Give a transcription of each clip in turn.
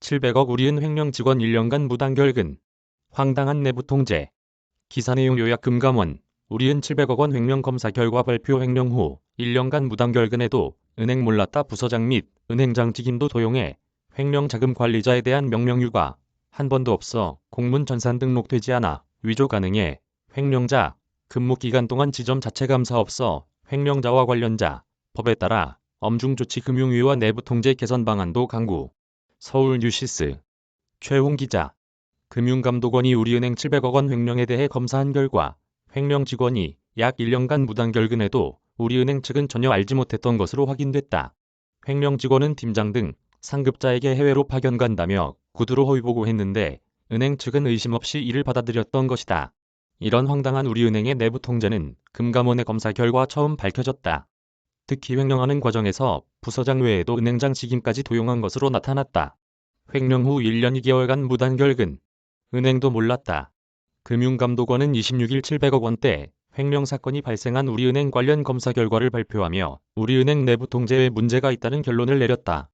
(700억) 우리은 횡령 직원 1년간 무단 결근. 황당한 내부 통제. 기사 내용 요약. 금감원 우리은 700억 원 횡령 검사 결과 발표. 횡령 후 1년간 무단 결근해도 은행 몰랐다. 부서장 및 은행장 직임도 도용해 횡령 자금 관리자에 대한 명령유가 한 번도 없어 공문 전산 등록되지 않아 위조 가능해 횡령자 근무 기간 동안 지점 자체 감사 없어 횡령자와 관련자 법에 따라 엄중 조치. 금융위와 내부 통제 개선 방안도 강구. 서울 뉴시스 최홍 기자. 금융감독원이 우리은행 700억 원 횡령에 대해 검사한 결과 횡령 직원이 약 1년간 무단 결근해도 우리은행 측은 전혀 알지 못했던 것으로 확인됐다. 횡령 직원은 팀장 등 상급자에게 해외로 파견 간다며 구두로 허위보고했는데 은행 측은 의심 없이 이를 받아들였던 것이다. 이런 황당한 우리은행의 내부 통제는 금감원의 검사 결과 처음 밝혀졌다. 특히 횡령하는 과정에서 부서장 외에도 은행장 직임까지 도용한 것으로 나타났다. 횡령 후 1년 2개월간 무단 결근. 은행도 몰랐다. 금융감독원은 26일 700억 원대 횡령 사건이 발생한 우리은행 관련 검사 결과를 발표하며 우리은행 내부 통제에 문제가 있다는 결론을 내렸다.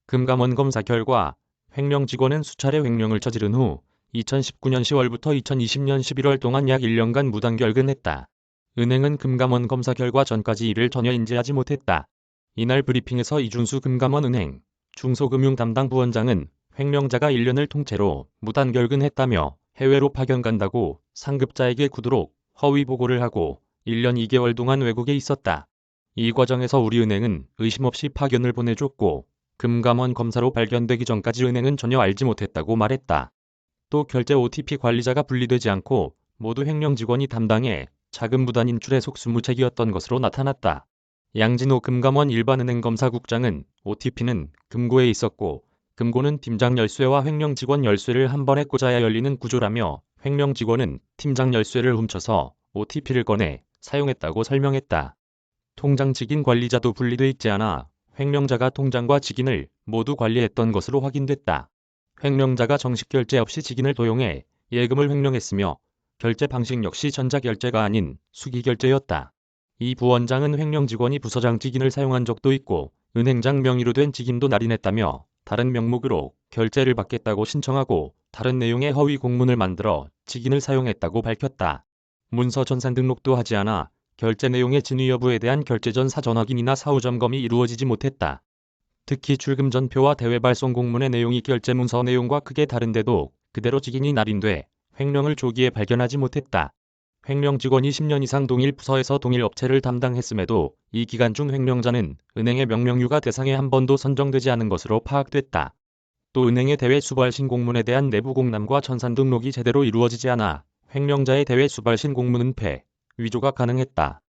금감원 검사 결과 횡령 직원은 수차례 횡령을 저지른 후 2019년 10월부터 2020년 11월 동안 약 1년간 무단 결근했다. 은행은 금감원 검사 결과 전까지 이를 전혀 인지하지 못했다. 이날 브리핑에서 이준수 금감원 은행 중소금융 담당 부원장은 횡령자가 1년을 통째로 무단 결근했다며 해외로 파견 간다고 상급자에게 구두로 허위 보고를 하고 1년 2개월 동안 외국에 있었다. 이 과정에서 우리은행은 의심 없이 파견을 보내줬고 금감원 검사로 발견되기 전까지 은행은 전혀 알지 못했다고 말했다. 또 결제 OTP 관리자가 분리되지 않고 모두 횡령 직원이 담당해 자금 무단 인출의 속수무책이었던 것으로 나타났다. 양진호 금감원 일반은행검사국장은 OTP는 금고에 있었고 금고는 팀장 열쇠와 횡령 직원 열쇠를 한 번에 꽂아야 열리는 구조라며 횡령 직원은 팀장 열쇠를 훔쳐서 OTP를 꺼내 사용했다고 설명했다. 통장 직인 관리자도 분리돼 있지 않아 횡령자가 통장과 직인을 모두 관리했던 것으로 확인됐다. 횡령자가 정식 결제 없이 직인을 도용해 예금을 횡령했으며 결제 방식 역시 전자결제가 아닌 수기결제였다. 이 부원장은 횡령 직원이 부서장 직인을 사용한 적도 있고 은행장 명의로 된 직인도 날인했다며 다른 명목으로 결제를 받겠다고 신청하고 다른 내용의 허위 공문을 만들어 직인을 사용했다고 밝혔다. 문서 전산 등록도 하지 않아 결제 내용의 진위 여부에 대한 결제 전 사전 확인이나 사후 점검이 이루어지지 못했다. 특히 출금 전표와 대외 발송 공문의 내용이 결제 문서 내용과 크게 다른데도 그대로 직인이 날인돼 횡령을 조기에 발견하지 못했다. 횡령 직원이 10년 이상 동일 부서에서 동일 업체를 담당했음에도 이 기간 중 횡령자는 은행의 명령유가 대상에 한 번도 선정되지 않은 것으로 파악됐다. 또 은행의 대외 수발신 공문에 대한 내부 공람과 전산 등록이 제대로 이루어지지 않아 횡령자의 대외 수발신 공문 은폐, 위조가 가능했다.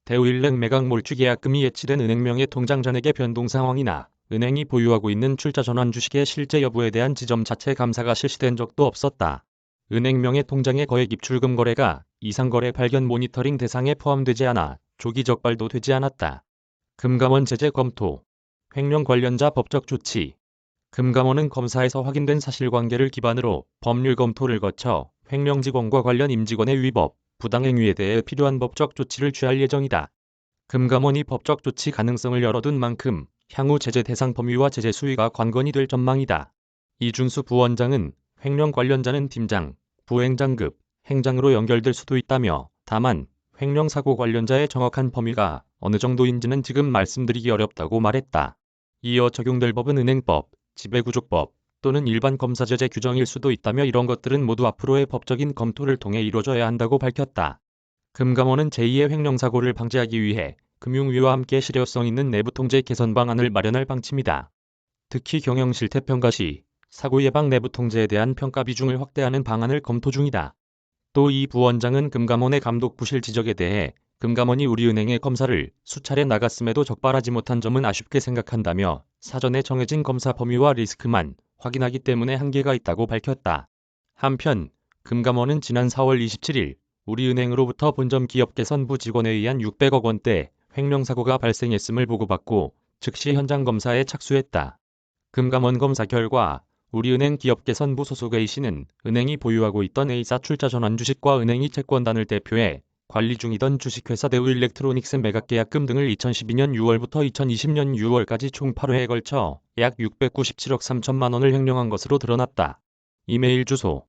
대우일렉 매각 몰취 계약금이 예치된 은행명의 통장 잔액의 변동 상황이나 은행이 보유하고 있는 출자 전환 주식의 실제 여부에 대한 지점 자체 감사가 실시된 적도 없었다. 은행명의 통장의 거액 입출금 거래가 이상거래 발견 모니터링 대상에 포함되지 않아 조기 적발도 되지 않았다. 금감원 제재 검토. 횡령 관련자 법적 조치. 금감원은 검사에서 확인된 사실관계를 기반으로 법률 검토를 거쳐 횡령 직원과 관련 임직원의 위법, 부당행위에 대해 필요한 법적 조치를 취할 예정이다. 금감원이 법적 조치 가능성을 열어둔 만큼 향후 제재 대상 범위와 제재 수위가 관건이 될 전망이다. 이준수 부원장은 횡령 관련자는 팀장, 부행장급, 행장으로 연결될 수도 있다며 다만 횡령 사고 관련자의 정확한 범위가 어느 정도인지는 지금 말씀드리기 어렵다고 말했다. 이어 적용될 법은 은행법, 지배구조법 또는 일반 검사제재 규정일 수도 있다며 이런 것들은 모두 앞으로의 법적인 검토를 통해 이루어져야 한다고 밝혔다. 금감원은 제2의 횡령 사고를 방지하기 위해 금융위와 함께 실효성 있는 내부 통제 개선 방안을 마련할 방침이다. 특히 경영 실태 평가 시 사고 예방 내부 통제에 대한 평가 비중을 확대하는 방안을 검토 중이다. 또 이 부원장은 금감원의 감독 부실 지적에 대해 금감원이 우리은행의 검사를 수차례 나갔음에도 적발하지 못한 점은 아쉽게 생각한다며 사전에 정해진 검사 범위와 리스크만 확인하기 때문에 한계가 있다고 밝혔다. 한편 금감원은 지난 4월 27일 우리은행으로부터 본점 기업개선부 직원에 의한 600억 원대 횡령 사고가 발생했음을 보고받고 즉시 현장 검사에 착수했다. 금감원 검사 결과 우리은행 기업개선부 소속 A씨는 은행이 보유하고 있던 A사 출자 전환 주식과 은행이 채권단을 대표해 관리 중이던 주식회사 대우일렉트로닉스 매각계약금 등을 2012년 6월부터 2020년 6월까지 총 8회에 걸쳐 약 697억 3천만 원을 횡령한 것으로 드러났다. 이메일 주소